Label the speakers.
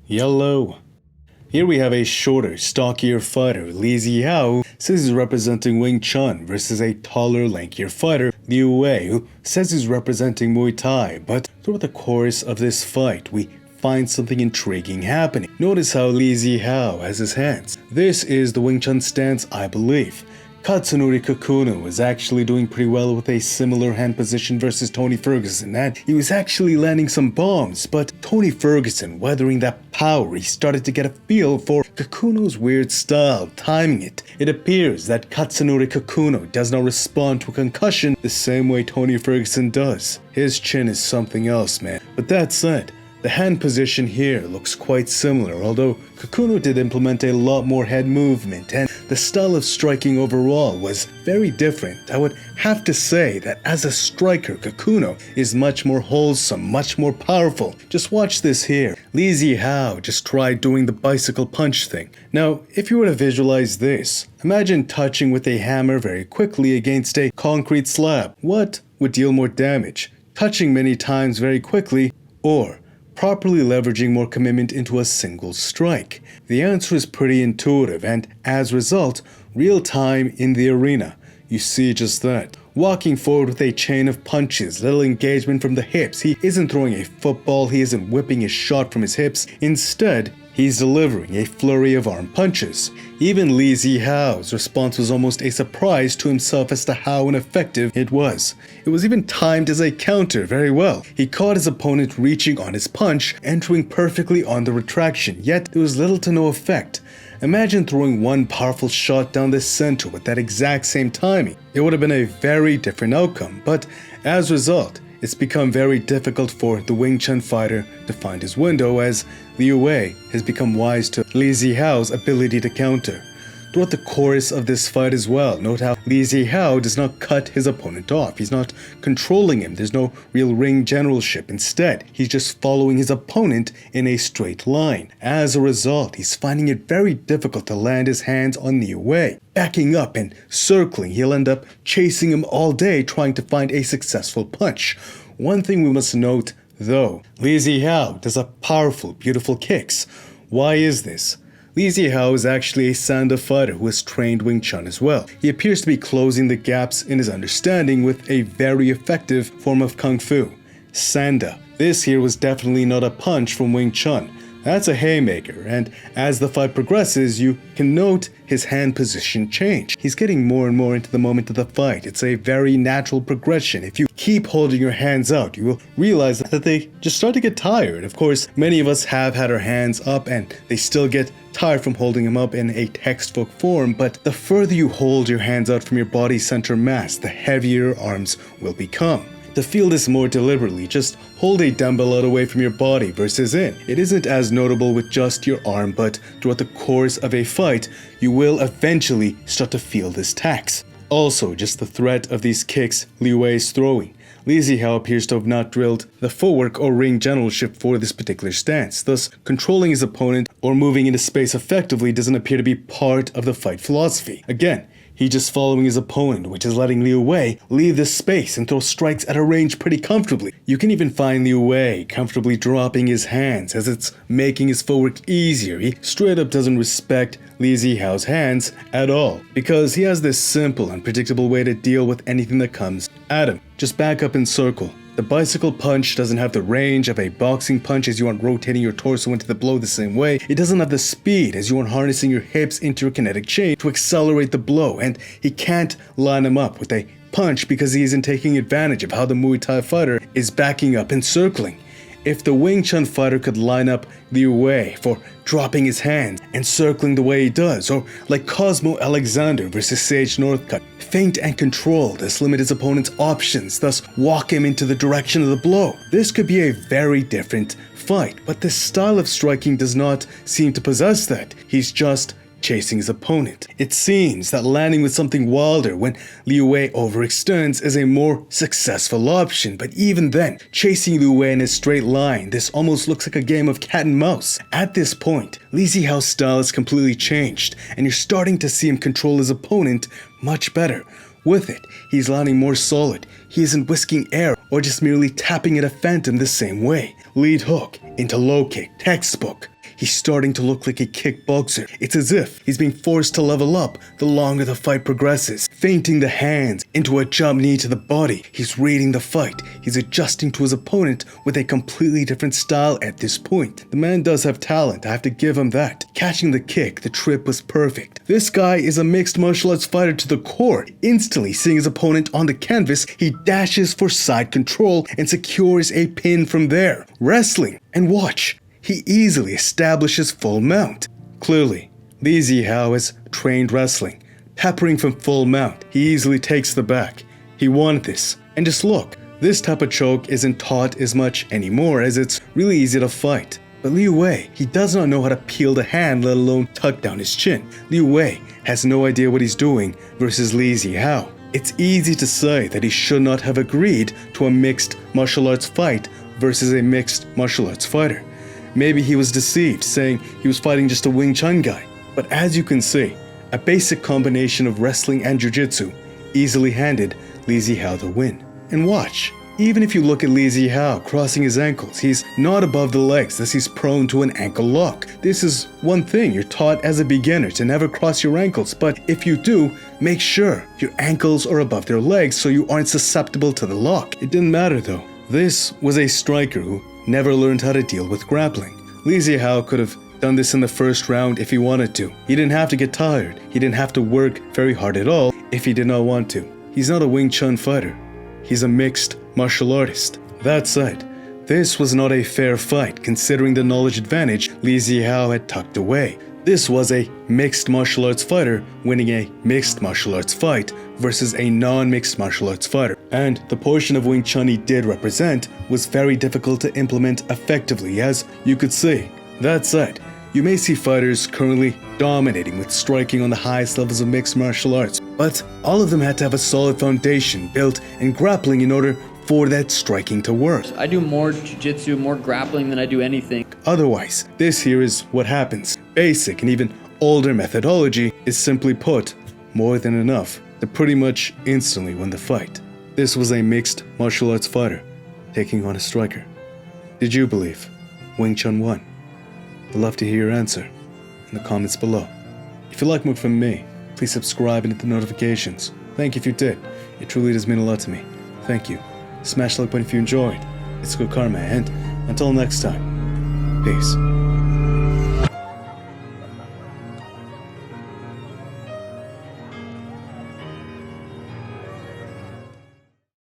Speaker 1: Yellow. Here we have a shorter, stockier fighter, Li Zihao, says he's representing Wing Chun versus a taller, lankier fighter, Liu Wei, who says he's representing Muay Thai. But throughout the course of this fight, we find something intriguing happening. Notice how Li Zihao has his hands. This is the Wing Chun stance, I believe. Katsunori Kakuno is actually doing pretty well with a similar hand position versus Tony Ferguson, and he was actually landing some bombs, but Tony Ferguson, weathering that power, he started to get a feel for Kakuno's weird style, timing it. It appears that Katsunori Kakuno does not respond to a concussion the same way Tony Ferguson does. His chin is something else, man. But that said, the hand position here looks quite similar, although Kakuno did implement a lot more head movement, and the style of striking overall was very different. I would have to say that as a striker, Kakuno is much more wholesome, much more powerful. Just watch this here. Li Zihao just tried doing the bicycle punch thing. Now, if you were to visualize this, imagine touching with a hammer very quickly against a concrete slab. What would deal more damage? Touching many times very quickly, or properly leveraging more commitment into a single strike? The answer is pretty intuitive, and as a result, real time in the arena. You see just that. Walking forward with a chain of punches, little engagement from the hips. He isn't throwing a football, he isn't whipping his shot from his hips. Instead, he's delivering a flurry of arm punches. Even Li Zihao's response was almost a surprise to himself as to how ineffective it was. It was even timed as a counter very well. He caught his opponent reaching on his punch, entering perfectly on the retraction, yet there was little to no effect. Imagine throwing one powerful shot down the center with that exact same timing. It would have been a very different outcome, but as a result, it's become very difficult for the Wing Chun fighter to find his window, as Liu Wei has become wise to Li Zihao's ability to counter. Throughout the course of this fight as well, note how Li Zihao does not cut his opponent off. He's not controlling him. There's no real ring generalship. Instead, he's just following his opponent in a straight line. As a result, he's finding it very difficult to land his hands on Liu Wei. Backing up and circling, he'll end up chasing him all day trying to find a successful punch. One thing we must note, though, Li Zihao does a powerful, beautiful kicks. Why is this? Li Zihao is actually a Sanda fighter who has trained Wing Chun as well. He appears to be closing the gaps in his understanding with a very effective form of Kung Fu, Sanda. This here was definitely not a punch from Wing Chun. That's a haymaker, and as the fight progresses, you can note his hand position change. He's getting more and more into the moment of the fight. It's a very natural progression. If you keep holding your hands out, you will realize that they just start to get tired. Of course, many of us have had our hands up and they still get tired from holding them up in a textbook form, but the further you hold your hands out from your body center mass, the heavier your arms will become. To feel this more deliberately, just hold a dumbbell out away from your body versus in. It isn't as notable with just your arm, but throughout the course of a fight, you will eventually start to feel this tax. Also, just the threat of these kicks Liu Wei is throwing. Li Zihao appears to have not drilled the footwork or ring generalship for this particular stance, thus controlling his opponent or moving into space effectively doesn't appear to be part of the fight philosophy. Again, he's just following his opponent, which is letting Liu Wei leave this space and throw strikes at a range pretty comfortably. You can even find Liu Wei comfortably dropping his hands as it's making his footwork easier. He straight up doesn't respect Li Zihao's hands at all, because he has this simple and predictable way to deal with anything that comes at him. Just back up and circle. The bicycle punch doesn't have the range of a boxing punch as you aren't rotating your torso into the blow the same way. It doesn't have the speed as you aren't harnessing your hips into a kinetic chain to accelerate the blow, and he can't line him up with a punch because he isn't taking advantage of how the Muay Thai fighter is backing up and circling. If the Wing Chun fighter could line up Liu Wei for dropping his hands and circling the way he does, or like Cosmo Alexander versus Sage Northcutt, feint and control, thus limit his opponent's options, thus walk him into the direction of the blow. This could be a very different fight, but this style of striking does not seem to possess that. He's just chasing his opponent. It seems that landing with something wilder when Liu Wei overextends is a more successful option, but even then, chasing Liu Wei in a straight line, this almost looks like a game of cat and mouse. At this point, Li Zihao's style has completely changed, and you're starting to see him control his opponent much better. With it, he's landing more solid. He isn't whisking air or just merely tapping at a phantom the same way. Lead hook into low kick, textbook. he's starting to look like a kickboxer. It's as if he's being forced to level up the longer the fight progresses. Feinting the hands into a jump knee to the body. He's reading the fight. He's adjusting to his opponent with a completely different style at this point. The man does have talent, I have to give him that. Catching the kick, the trip was perfect. This guy is a mixed martial arts fighter to the core. Instantly seeing his opponent on the canvas, he dashes for side control and secures a pin from there. Wrestling, and watch, he easily establishes full mount. Clearly, Li Zihao has trained wrestling. Peppering from full mount, he easily takes the back. He wanted this. And just look, this type of choke isn't taught as much anymore as it's really easy to fight. But Liu Wei, he does not know how to peel the hand, let alone tuck down his chin. Liu Wei has no idea what he's doing versus Li Zihao. It's easy to say that he should not have agreed to a mixed martial arts fight versus a mixed martial arts fighter. Maybe he was deceived, saying he was fighting just a Wing Chun guy. But as you can see, a basic combination of wrestling and jiu-jitsu easily handed Li Zihao the win. And watch, even if you look at Li Zihao crossing his ankles, he's not above the legs as he's prone to an ankle lock. This is one thing you're taught as a beginner, to never cross your ankles, but if you do, make sure your ankles are above their legs so you aren't susceptible to the lock. It didn't matter though. This was a striker who never learned how to deal with grappling. Li Zihao could have done this in the first round if he wanted to. He didn't have to get tired. He didn't have to work very hard at all if he did not want to. He's not a Wing Chun fighter. He's a mixed martial artist. That said, this was not a fair fight considering the knowledge advantage Li Zihao had tucked away. This was a mixed martial arts fighter winning a mixed martial arts fight versus a non-mixed martial arts fighter. And the portion of Wing Chun he did represent was very difficult to implement effectively, as you could see. That said, you may see fighters currently dominating with striking on the highest levels of mixed martial arts, but all of them had to have a solid foundation built in grappling in order for that striking to work.
Speaker 2: I do more jiu-jitsu, more grappling than I do anything.
Speaker 1: Otherwise, this here is what happens. Basic and even older methodology is simply put more than enough to pretty much instantly win the fight. This was a mixed martial arts fighter taking on a striker. Did you believe Wing Chun won? I'd love to hear your answer in the comments below. If you like more from me, please subscribe and hit the notifications. Thank you if you did. It truly does mean a lot to me. Thank you. Smash the like button if you enjoyed. It's good karma, and until next time, peace.